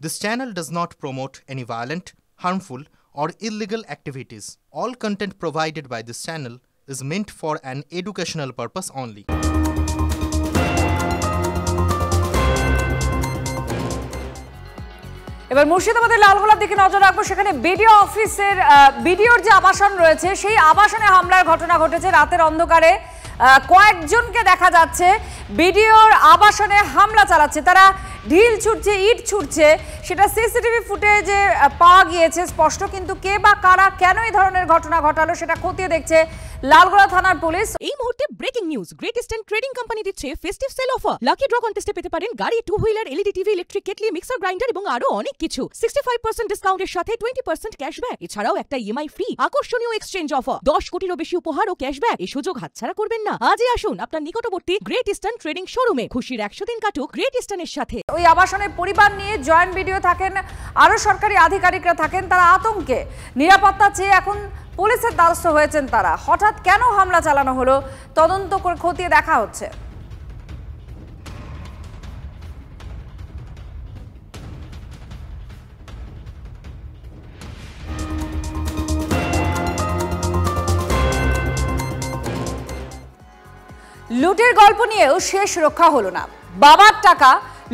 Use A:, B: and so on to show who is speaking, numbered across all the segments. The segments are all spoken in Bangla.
A: This channel does not promote any violent, harmful, or illegal activities. All content provided by this channel is meant for an educational purpose only.
B: এবার মুর্শিদাবাদের লালগোলার দিকে নজর রাখবো। সেখানে বিডিও অফিসের বিডিওর যে আবাসন রয়েছে সেই আবাসনে হামলার ঘটনা ঘটেছে। রাতের অন্ধকারে কয়েকজনকে দেখা যাচ্ছে বিডিওর আবাসনে হামলা চালাচ্ছে। তারা ঢিল ছুটছে, ইট ছুটছে। সেটা সিসিটিভি ফুটেজে পাওয়া গিয়েছে স্পষ্ট, কিন্তু কে বা কারা কেন এই ধরনের ঘটনা ঘটালো সেটা খতিয়ে দেখছে লালগোলা থানার পুলিশ।
C: এই মুহূর্তে breaking news, great eastern trading company দিচ্ছে festive sale offer. Lucky draw কন্টেস্টে পেতে পারেন গাড়ি, 2 wheeler, LED TV, electric kettle, mixer grinder এবং আরো অনেক কিছু। 65% ডিসকাউন্টের সাথে 20% ক্যাশব্যাক, এছাড়াও একটা ইএমআই ফ্রি। আকর্ষণীয় এক্সচেঞ্জ অফার, 10 কোটিরও বেশি উপহার ও ক্যাশব্যাক। এই সুযোগ হাতছাড়া করবেন না। আজই আসুন আপনার নিকটবর্তী গ্রেট ইস্টার্ন ট্রেডিং শোরুমে। খুশির 100 দিন কাটুক গ্রেট ইস্টার্নের সাথে।
B: ওই আবাসনের পরিবার নিয়ে জয়েন্ট বিডিও থাকেন, আরো সরকারি আধিকারিকরা থাকেন। তারা আতঙ্কে নিরাপত্তা চেয়ে এখন পুলিশের দ্বারস্থ হয়েছেন। তারা হঠাৎ কেন হামলা চালানো হলো তদন্ত করে খতিয়ে দেখা হচ্ছে। লুটের গল্প নিয়েও শেষ রক্ষা হলো না। বাবার টাকা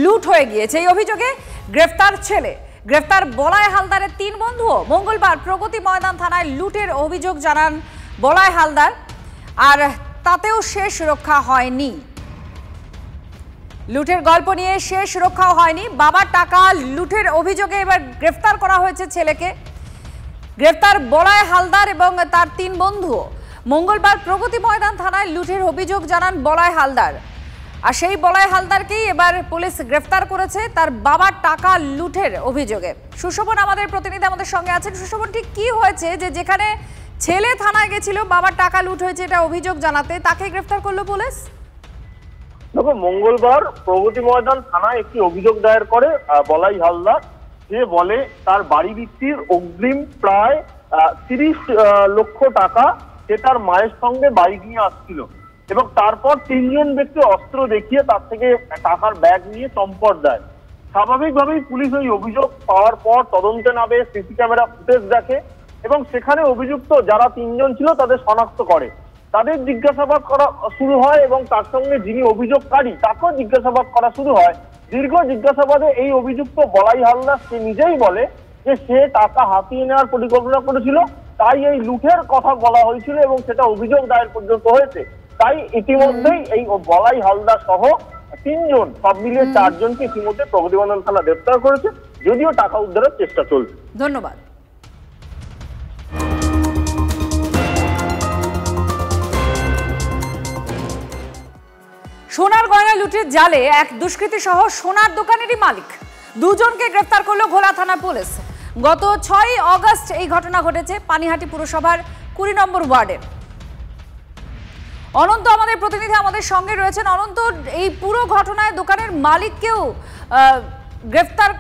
B: লুট হয়ে গিয়েছে, এই অভিযোগে গ্রেফতার ছেলে। গ্রেফতার বলাই হালদারের 3 বন্ধুও। মঙ্গলবার প্রগতি ময়দান থানায় লুটের অভিযোগ জানান বলাই হালদার, আর তাতেও শেষ রক্ষা হয়নি। লুটের গল্প নিয়ে শেষ রক্ষাও হয়নি। বাবার টাকা লুটের অভিযোগে এবার গ্রেফতার করা হয়েছে ছেলেকে। গ্রেফতার বলাই হালদার এবং তার 3 বন্ধুও। মঙ্গলবার প্রগতি ময়দান থানায় লুটের অভিযোগ জানান বলাই হালদার, আর সেই বলাই হালদারকেই এবার পুলিশ গ্রেফতার করেছে তার বাবার টাকা লুটের অভিযোগে। সুশোভন আমাদের প্রতিনিধি আমাদের সঙ্গে আছেন। সুশোভন, ঠিক কি হয়েছে যে যেখানে ছেলে থানায় গেছিল বাবার টাকা লুট হয়েছে এটা অভিযোগ জানাতে, তাকে গ্রেফতার করলো পুলিশ?
D: দেখো, মঙ্গলবার প্রগতি ময়দান থানায় একটি অভিযোগ দায়ের করে বলাই হালদার। সে বলে তার বাড়ি বিক্রির অগ্রিম প্রায় 30 লক্ষ টাকা সে তার মায়ের সঙ্গে বাইক নিয়ে আসছিল এবং তারপর 3 জন ব্যক্তি অস্ত্র দেখিয়ে তার থেকে টাকার ব্যাগ নিয়ে চম্পট দেয়। স্বাভাবিকভাবেই পুলিশ ওই অভিযোগ পাওয়ার পর তদন্তে নামে, সিসি ক্যামেরা ফুটেজ দেখে এবং সেখানে অভিযুক্ত যারা 3 জন ছিল তাদের শনাক্ত করে। তাদের জিজ্ঞাসাবাদ করা শুরু হয় এবং তার সঙ্গে যিনি অভিযোগকারী তাকেও জিজ্ঞাসাবাদ করা শুরু হয়। দীর্ঘ জিজ্ঞাসাবাদে এই অভিযুক্ত বলাই হালদার সে নিজেই বলে যে সে টাকা হাতিয়ে নেওয়ার পরিকল্পনা করেছিল, তাই এই লুটের কথা বলা হয়েছিল এবং সেটা অভিযোগ দায়ের পর্যন্ত হয়েছে। তাই ইতিমধ্যেই এই বলাই হালদার সহ 3 জন, সব মিলিয়ে 4 জনকে ইতিমধ্যে প্রগতি ময়দান থানা গ্রেফতার করেছে, যদিও টাকা উদ্ধারের চেষ্টা চলছে।
B: ধন্যবাদ। সোনার গয়না লুটের জালে এক দুষ্কৃতী সহ সোনার দোকানেরই মালিক 2 জনকে গ্রেফতার করলো ভোলা থানা পুলিশ। গত 6 আগস্ট এই ঘটনা ঘটেছে পানিহাটি পুরসভার 20 নম্বর ওয়ার্ডে। অনন্ত আমাদের প্রতিনিধি আমাদের সঙ্গে রয়েছেন। অনন্ত, এই পুরো ঘটনায় দোকানের মালিককেও গ্রেফতার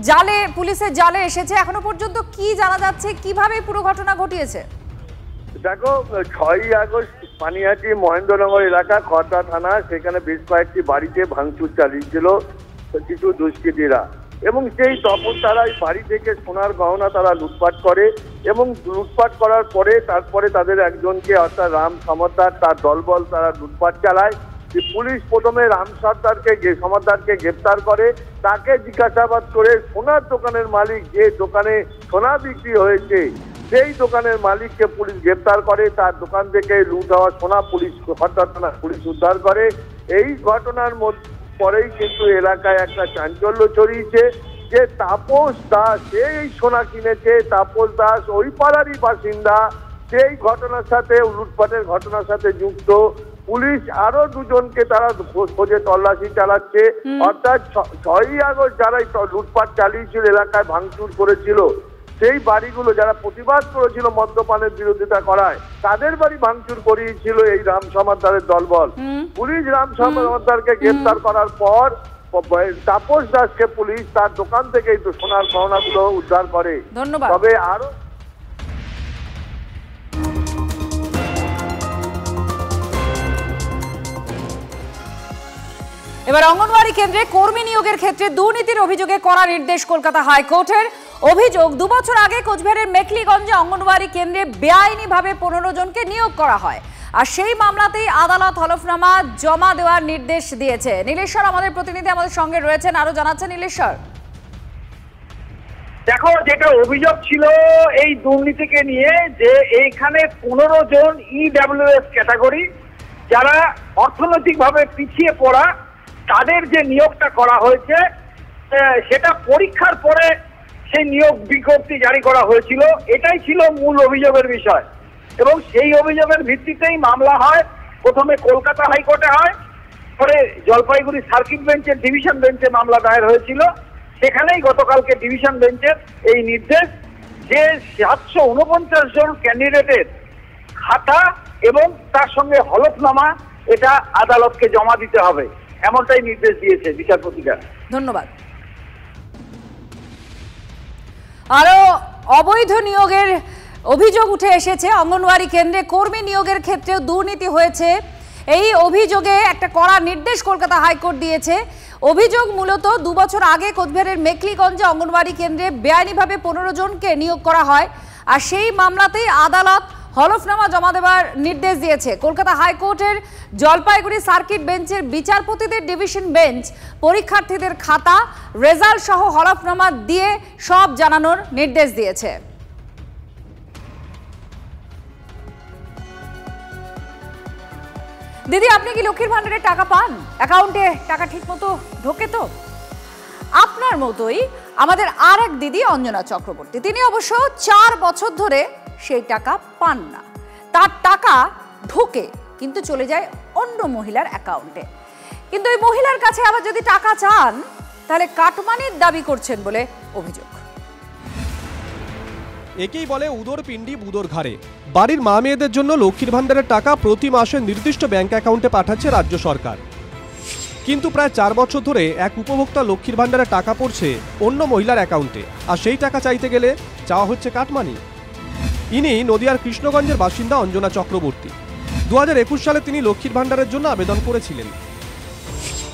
B: জালে, পুলিশের জালে এসেছে। এখনো পর্যন্ত কি জানা যাচ্ছে, কিভাবে পুরো ঘটনা ঘটিয়েছে?
E: দেখো, 6 আগস্ট পানিহাটি মহেন্দ্রনগর এলাকা খড়দা থানা, সেখানে বেশ কয়েকটি বাড়িতে ভাঙচুর চালিয়েছিল কিছু দুষ্কৃতীরা এবং সেই তপস্যারাই বাড়ি থেকে সোনার গহনা তারা লুটপাট করে এবং লুটপাট করার পরে তারপরে তাদের একজনকে অর্থাৎ রাম সমাদ্দার তার দলবল তারা লুটপাট চালায়। পুলিশ প্রথমে রাম সমাদ্দারকে গ্রেপ্তার করে, তাকে জিজ্ঞাসাবাদ করে সোনার দোকানের মালিক, যে দোকানে সোনা বিক্রি হয়েছে সেই দোকানের মালিককে পুলিশ গ্রেপ্তার করে। তার দোকান থেকে লুট হওয়া সোনা খড়দা থানা পুলিশ উদ্ধার করে। এই ঘটনার পরেই কিন্তু এলাকায় একটা চাঞ্চল্য ছড়িয়েছে যে তাপস দাস, সেই সোনা কিনেছে তাপস দাস ওই পাড়ারই বাসিন্দা, সেই ঘটনার সাথে লুটপাটের ঘটনার সাথে যুক্ত। পুলিশ আরো 2 জনকে তারা খোঁজে তল্লাশি চালাচ্ছে। অর্থাৎ 6 আগস্ট যারা লুটপাট চালিয়েছিল, এলাকায় ভাঙচুর করেছিল, সেই বাড়িগুলো যারা প্রতিবাদ করেছিল মদ্যপানের বিরোধিতা করায়, তাদের বাড়ি ভাঙচুর করিয়েছিল এই রাম সমাদ্দারের দলবল। পুলিশ রাম সমাদ্দারকে গ্রেফতার করার পর তাপস দাসকে পুলিশ তার দোকান থেকে সোনার গহনাগুলো উদ্ধার করে। তবে আরো
B: এবার অঙ্গনওয়াড়ি কেন্দ্রে কর্মী নিয়োগের ক্ষেত্রে দুর্নীতির অভিযোগে কড়া নির্দেশ কলকাতা হাইকোর্টের। অভিযোগ, 2 বছর আগে কোচবিহারের মেখলিগঞ্জে অঙ্গনওয়াড়ি কেন্দ্রে বেআইনিভাবে 15 জনকে নিয়োগ করা হয়, আর সেই মামলাতেই আদালত হলফনামা জমা দেওয়ার নির্দেশ দিয়েছে। নীলেশ্বর আমাদের প্রতিনিধি আমাদের সঙ্গে রয়েছেন, আরো জানাচ্ছেন নীলেশ্বর।
D: দেখো, যেটা অভিযোগ ছিল এই দুর্নীতিকে নিয়ে, যে এইখানে 15 জন ইডব্লিউএস ক্যাটাগরি যারা অর্থনৈতিকভাবে পিছিয়ে পড়া, তাদের যে নিয়োগটা করা হয়েছে সেটা পরীক্ষার পরে সেই নিয়োগ বিজ্ঞপ্তি জারি করা হয়েছিল। এটাই ছিল মূল অভিযোগের বিষয় এবং সেই অভিযোগের ভিত্তিতেই মামলা হয়। প্রথমে কলকাতা হাইকোর্টে হয়, পরে জলপাইগুড়ি সার্কিট বেঞ্চের ডিভিশন বেঞ্চে মামলা দায়ের হয়েছিল। সেখানেই গতকালকে ডিভিশন বেঞ্চের এই নির্দেশ যে 749 জন ক্যান্ডিডেটের খাতা এবং তার সঙ্গে হলফনামা এটা আদালতকে জমা দিতে হবে, এমনটাই নির্দেশ দিয়েছে বিচারপতিরা।
B: ধন্যবাদ। আরো অবৈধ নিয়োগের অভিযোগ উঠে এসেছে। অঙ্গনওয়াড়ি কেন্দ্রে কর্মী নিয়োগের ক্ষেত্রেও দুর্নীতি হয়েছে, এই অভিযোগে একটা কড়া নির্দেশ কলকাতা হাইকোর্ট দিয়েছে। অভিযোগ মূলত 2 বছর আগে কোচবিহারের মেখলিগঞ্জে অঙ্গনওয়াড়ি কেন্দ্রে বেআইনিভাবে 15 জনকে নিয়োগ করা হয়, আর সেই মামলাতেই আদালত হলফনামা জমা দেওয়ার নির্দেশ দিয়েছে। কলকাতা হাইকোর্টের জলপাইগুড়ি সার্কিট বেঞ্চের বিচারপতিদের ডিভিশন বেঞ্চ পরীক্ষার্থীদের খাতা, রেজাল্ট সহ হলফনামা দিয়ে সব জানানোর নির্দেশ দিয়েছে। দিদি, আপনি কি লক্ষ্মীর ভান্ডারে টাকা পান? অ্যাকাউন্টে টাকা ঠিকমতো ঢোকে তো? আপনার মতোই আমাদের আরেক দিদি অঞ্জনা চক্রবর্তী, তিনি অবশ্য 4 বছর ধরে সেই টাকা পান না। তার টাকা ঢোকে কিন্তু চলে যায় অন্য মহিলার অ্যাকাউন্টে। কিন্তু ওই মহিলার কাছে আবার যদি টাকা চান তাহলে কাটমানির দাবি করছেন বলে অভিযোগ।
F: একেই বলে উদর পিণ্ডি বুদর ঘাড়ে। বাড়ির মা মেয়েদের জন্য লক্ষ্মীর ভান্ডারের টাকা প্রতি মাসে নির্দিষ্ট ব্যাংক অ্যাকাউন্টে পাঠাচ্ছে রাজ্য সরকার, কিন্তু প্রায় 4 বছর ধরে এক উপভোক্তা লক্ষ্মীর ভান্ডারের টাকা পড়ছে অন্য মহিলার অ্যাকাউন্টে, আর সেই টাকা চাইতে গেলে চাওয়া হচ্ছে কাটমানি। ইনি নদিয়ার কৃষ্ণগঞ্জের বাসিন্দা অঞ্জনা চক্রবর্তী। 2021 সালে তিনি লক্ষ্মীর ভান্ডারের জন্য আবেদন করেছিলেন,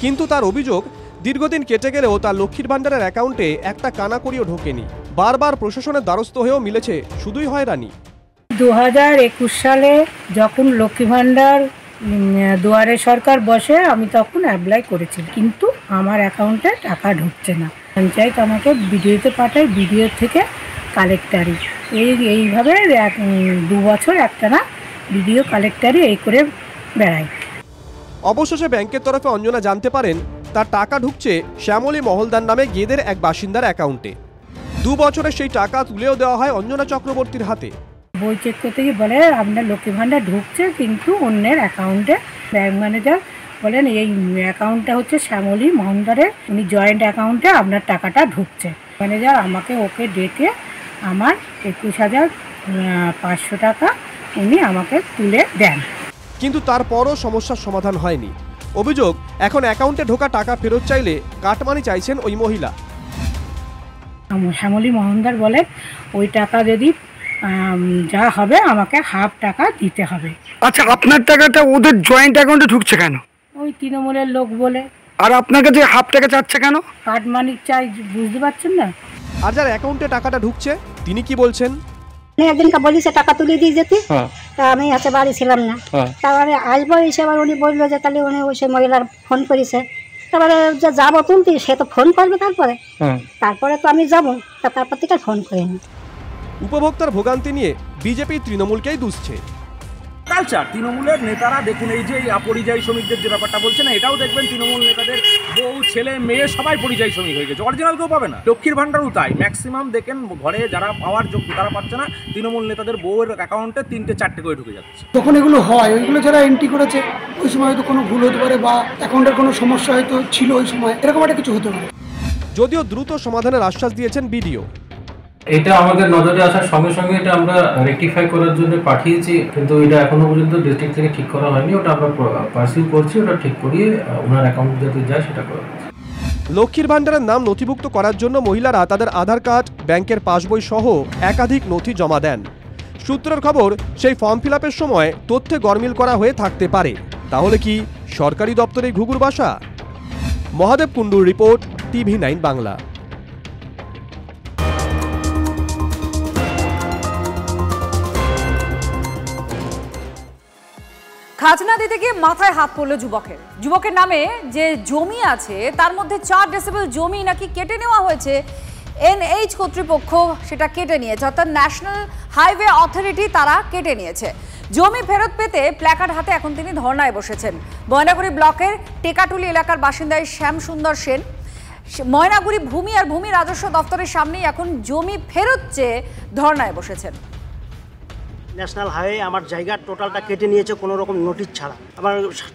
F: কিন্তু তার অভিযোগ দীর্ঘদিন কেটে গেলেও তার লক্ষ্মীর ভান্ডারের অ্যাকাউন্টে একটা কানাকড়িও ঢোকেনি। বারবার প্রশাসনের দ্বারস্থ হয়েও মিলেছে শুধুই হয়রানি।
G: 2021 সালে যখন লক্ষ্মী ভান্ডার দুয়ারে সরকার বসে, আমি তখন অ্যাপ্লাই করেছি, কিন্তু আমার অ্যাকাউন্টে টাকা ঢুকছে না। পঞ্চায়েত আমাকে বিডিওতে পাঠায়, বিডিও থেকে কালেক্টারি, এইভাবে 2 বছর একটানা বিডিও কালেক্টারি এই করে বেড়ায়।
F: অবশেষে ব্যাংকের তরফে অঞ্জনা জানতে পারেন তার টাকা ঢুকছে শ্যামলী মহলদার নামে গেদের এক বাসিন্দার অ্যাকাউন্টে। 2 বছরে সেই টাকা তুলেও দেওয়া হয় অঞ্জনা চক্রবর্তীর হাতে।
G: বই চেক করতে গিয়ে বলে আপনার লক্ষ্মী ভান্ডার ঢুকছে, কিন্তু অন্যের অ্যাকাউন্টে। ব্যাংক ম্যানেজার বলেন এই অ্যাকাউন্টটা হচ্ছে শ্যামলী মহলদারের, উনি জয়েন্ট অ্যাকাউন্টে আপনার টাকাটা ঢুকছে। ম্যানেজার আমাকে ওকে ডেকে আমার 21,500 টাকা উনি আমাকে তুলে দেন,
F: কিন্তু তারপরও সমস্যার সমাধান হয়নি। অভিযোগ, এখন অ্যাকাউন্টে ঢোকা টাকা ফেরত চাইলে কাটমানি চাইছেন ওই মহিলা।
G: শ্যামলী মহলদার বলেন ওই টাকা যদি যা হবে আমাকে হাফ টাকা দিতে হবে।
H: আচ্ছা, আপনার টাকাটা ওদের জয়েন্ট অ্যাকাউন্টে ঢুকছে কেন?
G: ওই তৃণমূলের লোক বলে।
H: আর আপনার কাছে হাফ টাকা চাচ্ছে কেন?
G: কাটমানি চাই, বুঝতে পারছেন না?
F: আর যার অ্যাকাউন্টে টাকাটা ঢুকছে তিনি কি বলছেন?
I: একদিনকে বলিছে টাকা তুলে দিয়ে যেতে, তা আমি আছে বাড়ি ছিলাম না, তারপরে আসবো এসে আবার উনি বললো যে তাহলে উনি ওই সেই মহিলার ফোন করেছে, তারপরে যে যাবো তুলতে, সে তো ফোন করবে তারপরে তো আমি যাবো, তারপর থেকে ফোন করিনি।
F: উপভোক্তার ভোগান্তি নিয়ে বিজেপি তৃণমূলকেই দুষছে।
J: কালচার তৃণমূলের নেতারা দেখুন, এই যে পরিযায়ী শ্রমিকদের যে ব্যাপারটা বলছে না, এটাও দেখবেন তৃণমূল নেতাদের বউ ছেলে মেয়ে সবাই পরিযায়ী শ্রমিক হয়ে গেছে, অরিজিনাল কেউ পাবে না। লক্ষ্মীর ভান্ডারও তাই, ম্যাক্সিমাম দেখেন ঘরে যারা পাওয়ার যোগ্য তারা পাচ্ছে না, তৃণমূল নেতাদের বউয়ের অ্যাকাউন্টে 3-4 করে ঢুকে যাচ্ছে।
H: যখন এগুলো হয়, ওইগুলো যারা এন্ট্রি করেছে ওই সময় হয়তো কোনো ভুল হতে পারে, বা অ্যাকাউন্টের কোনো সমস্যা হয়তো ছিল ওই সময়, এরকম একটা কিছু হতে পারে।
F: যদিও দ্রুত সমাধানের আশ্বাস দিয়েছেন বিডিও।
K: এটা আমাদের নজরে আসার সঙ্গে সঙ্গে এটা আমরা রেকটিফাই করার জন্য পাঠিয়েছি, কিন্তু এটা এখনো পর্যন্ত ডিস্ট্রিক্ট থেকে ঠিক করা হয়নি। ওটা আমরা পারসিউ করছি, ওটা ঠিক করিয়ে ওনার অ্যাকাউন্ট যাতে যায় সেটা করা হচ্ছে।
F: লক্ষ্মীর ভান্ডারের নাম নথিভুক্ত করার জন্য মহিলারা তাদের আধার কার্ড, ব্যাংকের পাসবই সহ একাধিক নথি জমা দেন। সূত্রের খবর, সেই ফর্ম ফিল আপের সময় তথ্যে গরমিল করা হয়ে থাকতে পারে। তাহলে কি সরকারি দপ্তরে ঘুঘুর বাসা? মহাদেব কুণ্ডুর রিপোর্ট, TV9 বাংলা।
B: খাজনা দিতে গিয়ে মাথায় হাত পড়লো যুবকের নামে যে জমি আছে তার মধ্যে 4 ডেসিবেল জমি নাকি কেটে নেওয়া হয়েছে। NH কর্তৃপক্ষ সেটা কেটে নিয়েছে, অর্থাৎ ন্যাশনাল হাইওয়ে অথরিটি তারা কেটে নিয়েছে। জমি ফেরত পেতে প্ল্যাকার্ড হাতে এখন তিনি ধর্নায় বসেছেন। ময়নাগুড়ি ব্লকের টেকাটুলি এলাকার বাসিন্দায় শ্যাম সুন্দর সেন ময়নাগুড়ি ভূমি আর ভূমি রাজস্ব দপ্তরের সামনেই এখন জমি ফেরত চেয়ে ধর্নায় বসেছেন।
L: ন্যাশনাল হাইওয়ে আমার জায়গা টোটালটা কেটে নিয়েছে কোনো রকম নোটিশ ছাড়া। আমার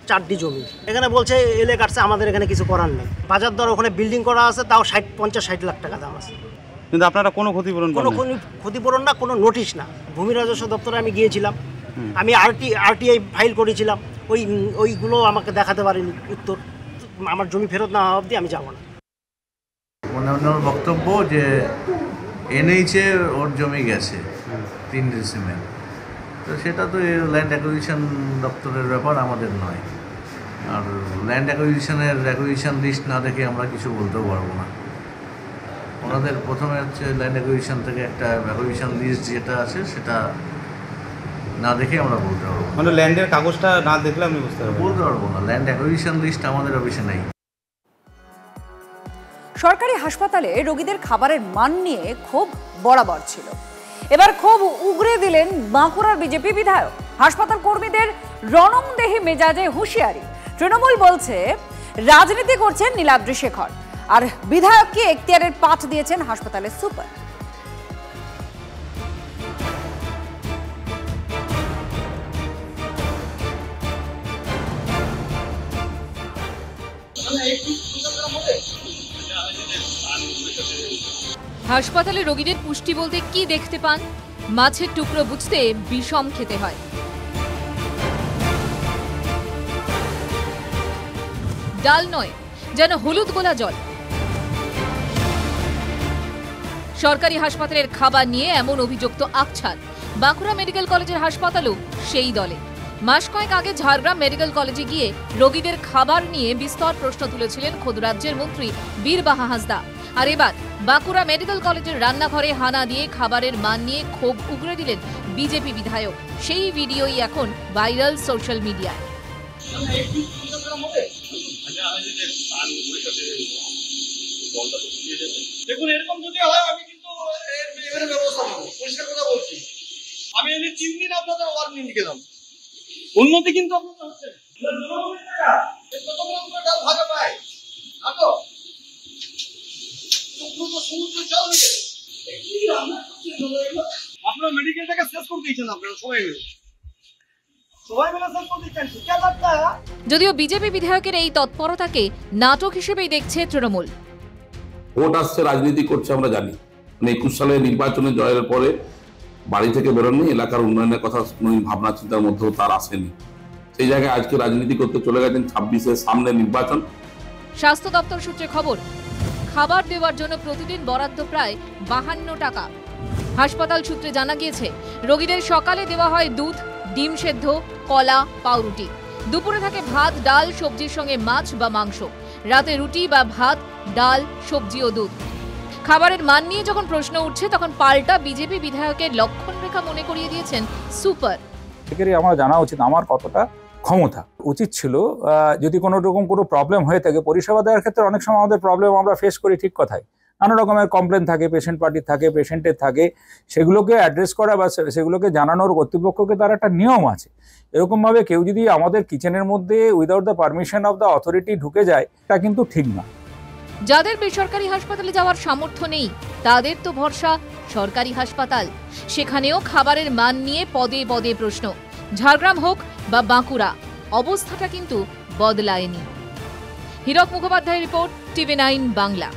L: 4টি জমি এখানে বলছে এলে কাটছে, আমাদের এখানে কিছু করার নেই। বাজার দর ওখানে বিল্ডিং করা আছে, তাও 50-60 লাখ টাকা দাম আছে,
M: কিন্তু আপনারা কোনো ক্ষতিপূরণ
L: ক্ষতিপূরণ না, কোনো নোটিশ না। ভূমি রাজস্ব দপ্তরে আমি গিয়েছিলাম, আমি RTI ফাইল করেছিলাম, ওইগুলো আমাকে দেখাতে পারেনি উত্তর। আমার জমি ফেরত না হওয়া অবধি আমি যাব না।
N: অন্যান্য বক্তব্য যে NH ওর জমি গেছে 3 ডেসিমেল, তো সেটা তো ল্যান্ড অ্যাকুইজিশন দপ্তরের ব্যাপার, আমাদের নয়। আর ল্যান্ড অ্যাকুইজিশন লিস্ট না দেখে আমরা কিছু বলতেও পারবো না। ওনাদের প্রথমে হচ্ছে ল্যান্ড অ্যাকুইজিশন থেকে একটা অ্যাকুইজিশন লিস্ট যেটা আছে সেটা না দেখে আমরা বলতে পারবো।
M: মানে ল্যান্ডের কাগজটা না দেখলে আমি বলতে
N: পারবো না। ল্যান্ড অ্যাকুইজিশন লিস্ট আমাদের অফিসে নেই।
B: সরকারি হাসপাতালে রোগীদের খাবারের মান নিয়ে ক্ষোভ বরাবর ছিল, এবার ক্ষোভ উগরে দিলেন বাঁকুড়ার বিজেপি বিধায়ক। হাসপাতাল কর্মীদের রণংদেহী মেজাজে হুঁশিয়ারি। তৃণমূল বলছে রাজনীতি করছেন নীলাদ্রি শেখর, আর বিধায়ককে এখতিয়ারের পাঠ দিয়েছেন হাসপাতালের সুপার।
O: হাসপাতালে রোগীদের পুষ্টি বলতে কি দেখতে পান? মাছের টুকরো বুঝতে বিষম খেতে হয়। ডাল নয়, যেন হলুদ গোলা জল। সরকারি হাসপাতালের খাবার নিয়ে এমন অভিযোগ তো আকছাদ। বাঁকুড়া মেডিকেল কলেজের হাসপাতালও সেই দলে। মাস কয়েক আগে ঝাড়গ্রাম মেডিকেল কলেজে গিয়ে রোগীদের খাবার নিয়ে বিস্তর প্রশ্ন তুলেছিলেন খোদ রাজ্যের মন্ত্রী বীরবাহা হাঁসদা। আর এবার বাঁকুড়া মেডিকেল কলেজের রান্নাঘরে হানা দিয়ে খাবারের মান নিয়ে ক্ষোভ উগরে দিলেন বিজেপি বিধায়ক। সেই ভিডিওই এখন ভাইরাল সোশ্যাল মিডিয়ায়।
P: দেখুন, এরকম যদি হয় আমি কিন্তু এর ব্যবস্থা নেব। পরিষ্কার কথা বলছি, আমি এনে 3 দিন আপনাদের ওয়ার্নিং দিলাম। উন্নতি কিন্তু আপনাদের হচ্ছে ভাগে পায় না তো, সমুদ্র জল হয়ে আপনার মেডিকেলটাকে শেষ করে দিয়েছেন। আপনারা সবাই মিলে শেষ করে দিচ্ছেন।
O: যদিও বিজেপি বিধায়কের এই তৎপরতাকে নাটক হিসেবেই দেখছে তৃণমূল।
Q: ভোট আসছে, রাজনীতি করছে আমরা জানি। 21 সালে নির্বাচনে জয়ের পরে বাড়ি থেকে বেরোননি, এলাকার উন্নয়নের কথা ভাবনা চিন্তার মধ্যেও তার আসেনি। সেই জায়গায় আজকে রাজনীতি করতে চলে গেছেন 26-এর সামনে নির্বাচন।
O: স্বাস্থ্য দপ্তর সূত্রে খবর, খাবার দেওয়ার জন্য প্রতিদিন বরাদ্দ প্রায় 52 টাকা। হাসপাতাল সূত্রে জানা গিয়েছে রোগীদের সকালে দেওয়া হয় দুধ, ডিম সেদ্ধ, কলা, পাউরুটি। দুপুরে থাকে ভাত, ডাল, সবজির সঙ্গে মাছ বা মাংস। রাতে রুটি বা ভাত, ডাল, সবজি ও দুধ। খাবারের মান নিয়ে যখন প্রশ্ন উঠছে তখন পাল্টা বিজেপি বিধায়কের লক্ষণ রেখা মনে করিয়ে দিয়েছেন সুপার।
R: আমার জানা উচিত আমার কতটা ক্ষমতা উচিত ছিল। যদি কোনো রকম কোনো প্রবলেম হয়ে থাকে পরিষেবা দেওয়ার ক্ষেত্রে অনেক সময় আমাদের প্রবলেম আমরা ফেস করি, ঠিক কথাই। নানা রকমের কমপ্লেন থাকে, পেশেন্ট পার্টির থাকে, পেশেন্টের থাকে, সেগুলোকে অ্যাড্রেস করা বা সেগুলোকে জানানোর কর্তৃপক্ষকে তার একটা নিয়ম আছে। এরকমভাবে কেউ যদি আমাদের কিচেনের মধ্যে without the permission of the authority ঢুকে যায়, এটা কিন্তু ঠিক না।
O: যাদের বেসরকারি হাসপাতালে যাওয়ার সামর্থ্য নেই তাদের তো ভরসা সরকারি হাসপাতাল। সেখানেও খাবারের মান নিয়ে পদে পদে প্রশ্ন। ঝাড়গ্রাম হোক বা বাঁকুড়া, অবস্থাটা কিন্তু বদলায়নি। হীরক মুখোপাধ্যায়ের রিপোর্ট, TV9 বাংলা।